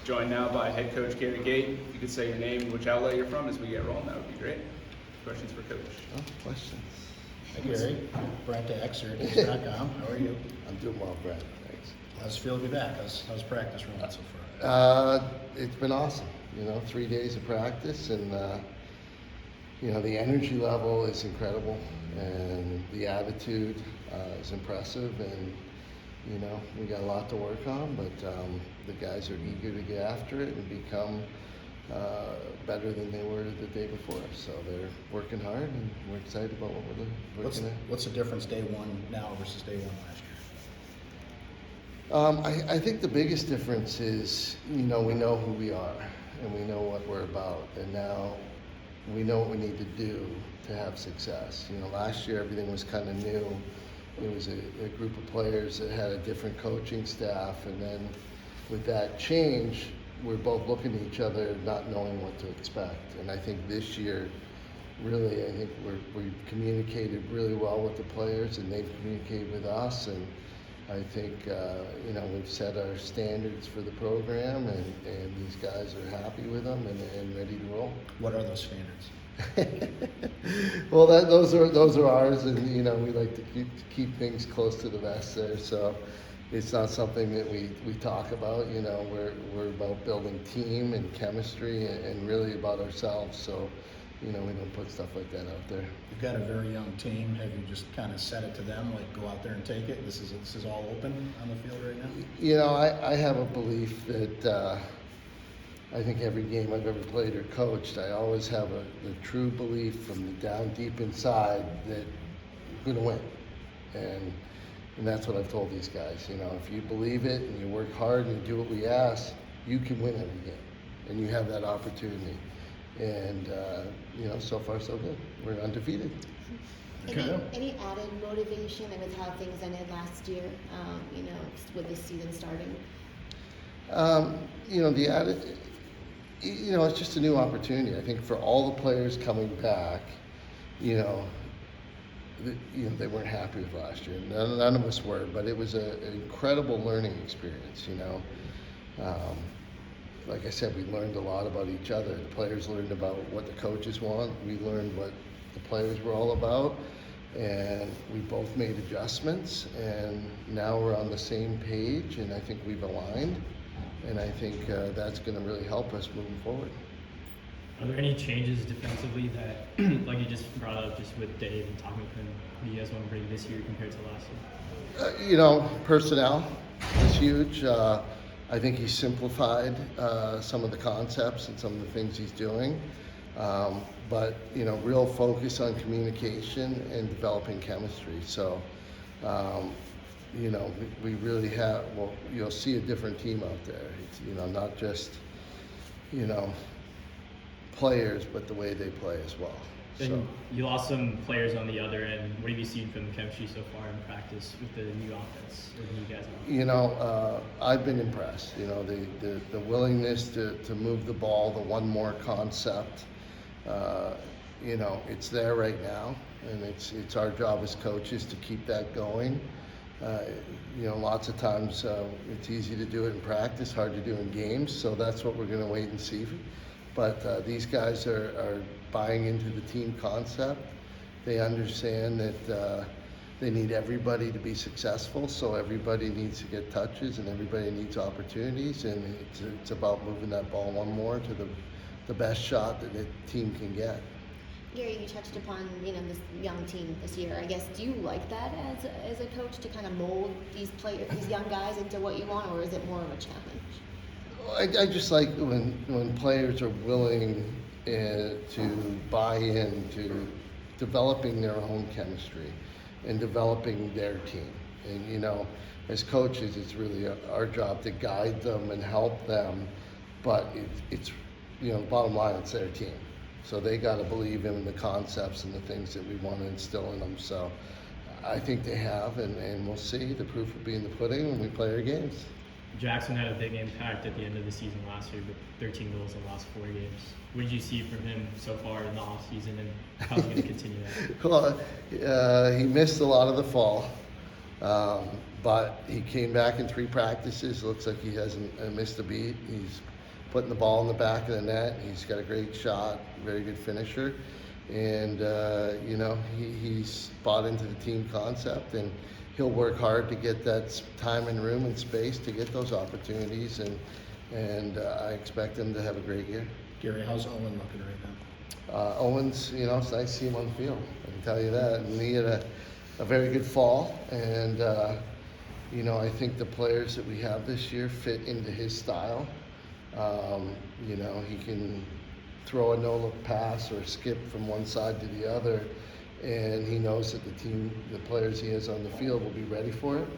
joined now by head coach Gary Gait. If you could say your name and which outlet you're from as we get rolling, that would be great. Questions for Coach? Oh, questions. Hi Gary, Brent at Exeter.com. How are you? I'm doing well, Brent. Thanks. How's it feel to be back? How's practice running so far? It's been awesome. 3 days of practice, and the energy level is incredible, and the attitude is impressive, and we got a lot to work on, but the guys are eager to get after it and become better than they were the day before. So they're working hard, and we're excited about what we're looking at. What's the difference day one now versus day one last year? I think the biggest difference is, we know who we are, and we know what we're about, and now we know what we need to do to have success. Last year everything was kind of new. It was a group of players that had a different coaching staff, and then with that change, we're both looking at each other, not knowing what to expect. And I think this year, really, I think we've communicated really well with the players, and they've communicated with us. And I think we've set our standards for the program, and these guys are happy with them and ready to roll. What are those standards? Well, those are ours, and we like to keep things close to the vest there. So it's not something that we talk about. We're about building team and chemistry, and really about ourselves. So we don't put stuff like that out there. You've got a very young team. Have you just kind of said it to them, like go out there and take it? This is all open on the field right now. I have a belief that. I think every game I've ever played or coached, I always have the true belief from the down deep inside that we're going to win. And that's what I've told these guys. If you believe it and you work hard and you do what we ask, you can win every game. And you have that opportunity. And, so far so good. We're undefeated. Any added motivation with how things ended last year, with this season starting? The added... it's just a new opportunity. I think for all the players coming back, they weren't happy with last year. None of us were, but it was an incredible learning experience. Like I said, we learned a lot about each other. The players learned about what the coaches want. We learned what the players were all about, and we both made adjustments. And now we're on the same page, and I think we've aligned. And I think that's going to really help us moving forward. Are there any changes defensively that, like you just brought up, just with Dave and talking with him, what do you guys want to bring this year compared to last year? Personnel is huge. I think he's simplified some of the concepts and some of the things he's doing. But real focus on communication and developing chemistry. So. We really have, you'll see a different team out there. It's, not just, players, but the way they play as well. And you lost some players on the other end. What have you seen from the chemistry so far in practice with the new offense, with the new guys? I've been impressed. The willingness to move the ball, the one more concept, it's there right now. And it's our job as coaches to keep that going. Lots of times it's easy to do it in practice, hard to do in games, so that's what we're going to wait and see. But these guys are buying into the team concept. They understand that they need everybody to be successful, so everybody needs to get touches and everybody needs opportunities, and it's about moving that ball one more to the best shot that the team can get. Gary, you touched upon this young team this year. I guess, do you like that as a coach, to kind of mold these young guys into what you want, or is it more of a challenge? I just like when players are willing to buy into developing their own chemistry and developing their team. And as coaches, it's really our job to guide them and help them. But it's bottom line, it's their team. So they got to believe in the concepts and the things that we want to instill in them. So I think they have, and we'll see. The proof will be in the pudding when we play our games. Jackson had a big impact at the end of the season last year with 13 goals in the last 4 games. What did you see from him so far in the offseason, and how's he going to continue that? Well, he missed a lot of the fall, but he came back in 3 practices. Looks like he hasn't missed a beat. He's putting the ball in the back of the net. He's got a great shot, very good finisher. And, he's bought into the team concept, and he'll work hard to get that time and room and space to get those opportunities. And I expect him to have a great year. Gary, how's Owen looking right now? Owens, it's nice to see him on the field. I can tell you that. And he had a very good fall. And, I think the players that we have this year fit into his style. He can throw a no-look pass or skip from one side to the other. And he knows that the players he has on the field will be ready for it.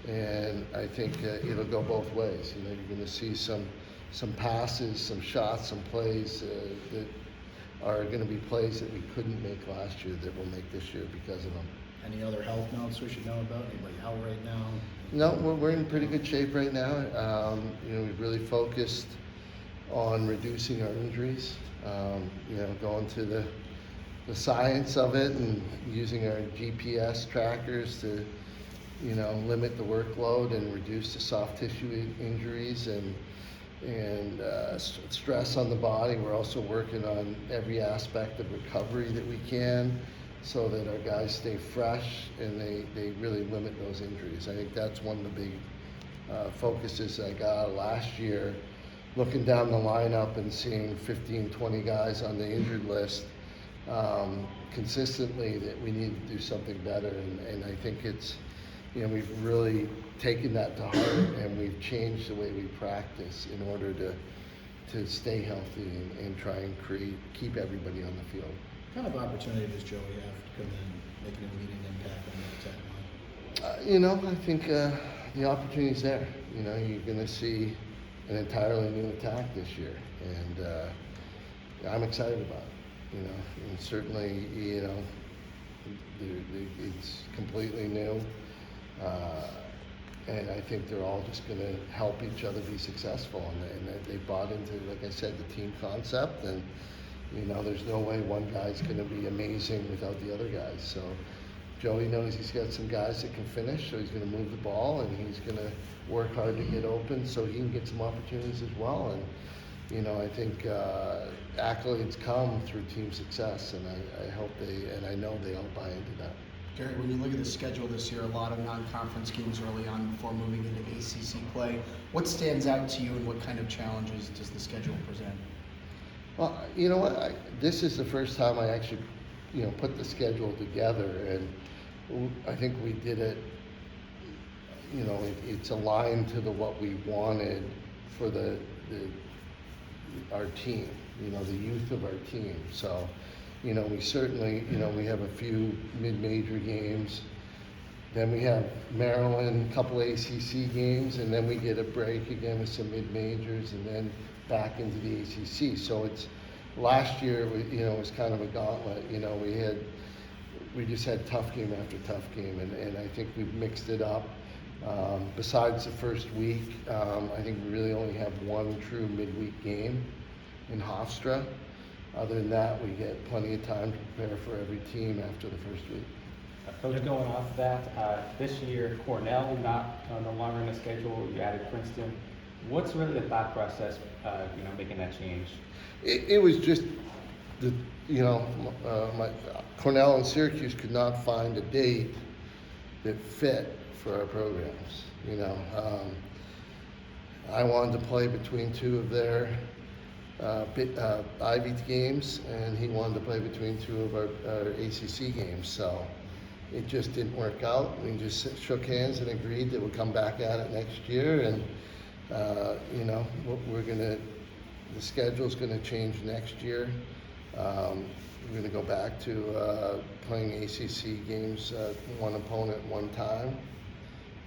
And I think it'll go both ways. You're going to see some passes, some shots, some plays that are going to be plays that we couldn't make last year that we'll make this year because of them. Any other health notes we should know about? Anybody out right now? No, we're in pretty good shape right now. We've really focused on reducing our injuries. Going to the science of it and using our GPS trackers to limit the workload and reduce the soft tissue injuries and stress on the body. We're also working on every aspect of recovery that we can so that our guys stay fresh and they really limit those injuries. I think that's one of the big focuses I got last year, looking down the lineup and seeing 15, 20 guys on the injured list consistently, that we need to do something better. And I think it's, we've really taken that to heart, and we've changed the way we practice in order to stay healthy and try and keep everybody on the field. What kind of opportunity does Joey have to come in, make an immediate impact on the attack line? I think the opportunity's there. You're going to see an entirely new attack this year, and I'm excited about it. And certainly, it's completely new. And I think they're all just going to help each other be successful. And they bought into, like I said, the team concept. And, there's no way one guy's going to be amazing without the other guys. So Joey knows he's got some guys that can finish, so he's going to move the ball, and he's going to work hard to get open so he can get some opportunities as well. And, I think accolades come through team success, and I hope and I know they all buy into that. Gary, when you look at the schedule this year, a lot of non-conference games early on before moving into ACC play. What stands out to you, and what kind of challenges does the schedule present? Well, you know what? This is the first time I actually, put the schedule together, and I think we did it. It's aligned to what we wanted for our team. The youth of our team. So. We certainly, we have a few mid-major games. Then we have Maryland, a couple ACC games, and then we get a break again with some mid-majors, and then back into the ACC. So last year, it was kind of a gauntlet. We just had tough game after tough game, and I think we've mixed it up. Besides the first week, I think we really only have one true midweek game in Hofstra. Other than that, we get plenty of time to prepare for every team after the first week. Coach, going off of that, this year Cornell no longer in the schedule. You added Princeton. What's really the thought process, making that change? It was just Cornell and Syracuse could not find a date that fit for our programs. I wanted to play between two of their Ivy games, and he wanted to play between two of our ACC games. So it just didn't work out. We just shook hands and agreed that we'll come back at it next year. And the schedule's gonna change next year. We're gonna go back to playing ACC games, one opponent, one time.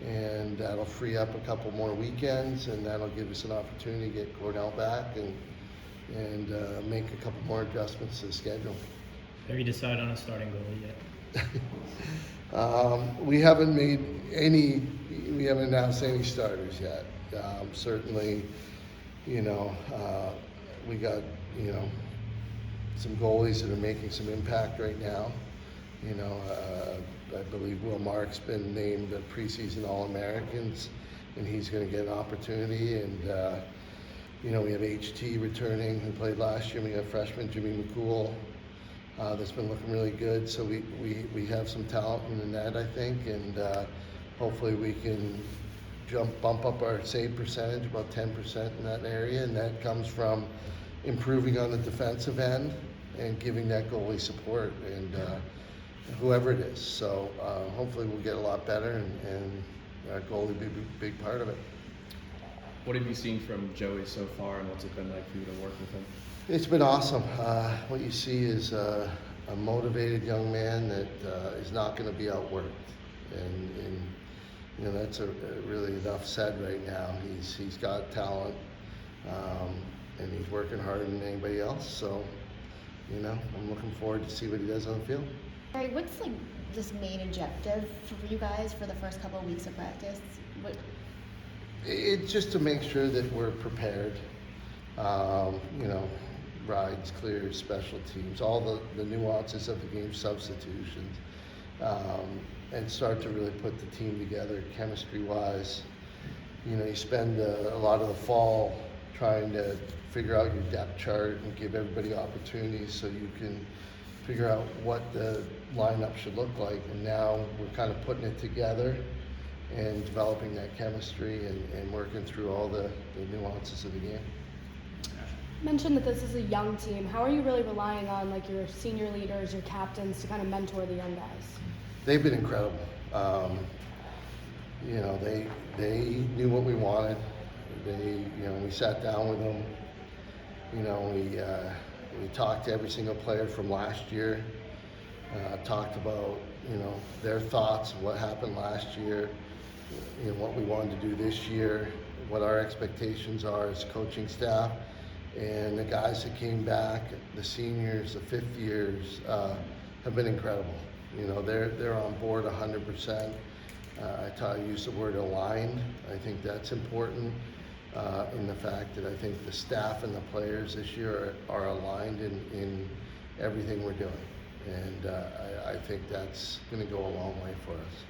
And that'll free up a couple more weekends, and that'll give us an opportunity to get Cornell back and make a couple more adjustments to the schedule. Have you decided on a starting goalie yet? We haven't announced any starters yet. Certainly, we got, some goalies that are making some impact right now. I believe Will Mark's been named a preseason All-Americans, and he's going to get an opportunity. And You know, we have HT returning, who played last year. We have freshman Jimmy McCool, that's been looking really good. So we have some talent in the net, I think, and hopefully we can bump up our save percentage about 10% in that area, and that comes from improving on the defensive end and giving that goalie support and whoever it is. So hopefully we'll get a lot better, and our goalie will be a big part of it. What have you seen from Joey so far, and what's it been like for you to work with him? It's been awesome. What you see is a motivated young man that is not going to be outworked, and you know that's really enough said right now. He's got talent, and he's working harder than anybody else. So, you know, I'm looking forward to see what he does on the field. Gary, what's like this main objective for you guys for the first couple of weeks of practice? It's just to make sure that we're prepared. You know, rides, clears, special teams, all the nuances of the game, substitutions, and start to really put the team together chemistry-wise. You know, you spend a lot of the fall trying to figure out your depth chart and give everybody opportunities so you can figure out what the lineup should look like. And now we're kind of putting it together and developing that chemistry and working through all the nuances of the game. You mentioned that this is a young team. How are you really relying on like your senior leaders, your captains to kind of mentor the young guys? They've been incredible. You know, they knew what we wanted. We sat down with them. You know, we talked to every single player from last year. Talked about, you know, their thoughts, what happened last year, you know, what we wanted to do this year, what our expectations are as coaching staff. And the guys that came back, the seniors, the fifth years, have been incredible. You know, they're on board 100%. I use the word aligned. I think that's important in the fact that I think the staff and the players this year are aligned in everything we're doing. And I think that's going to go a long way for us.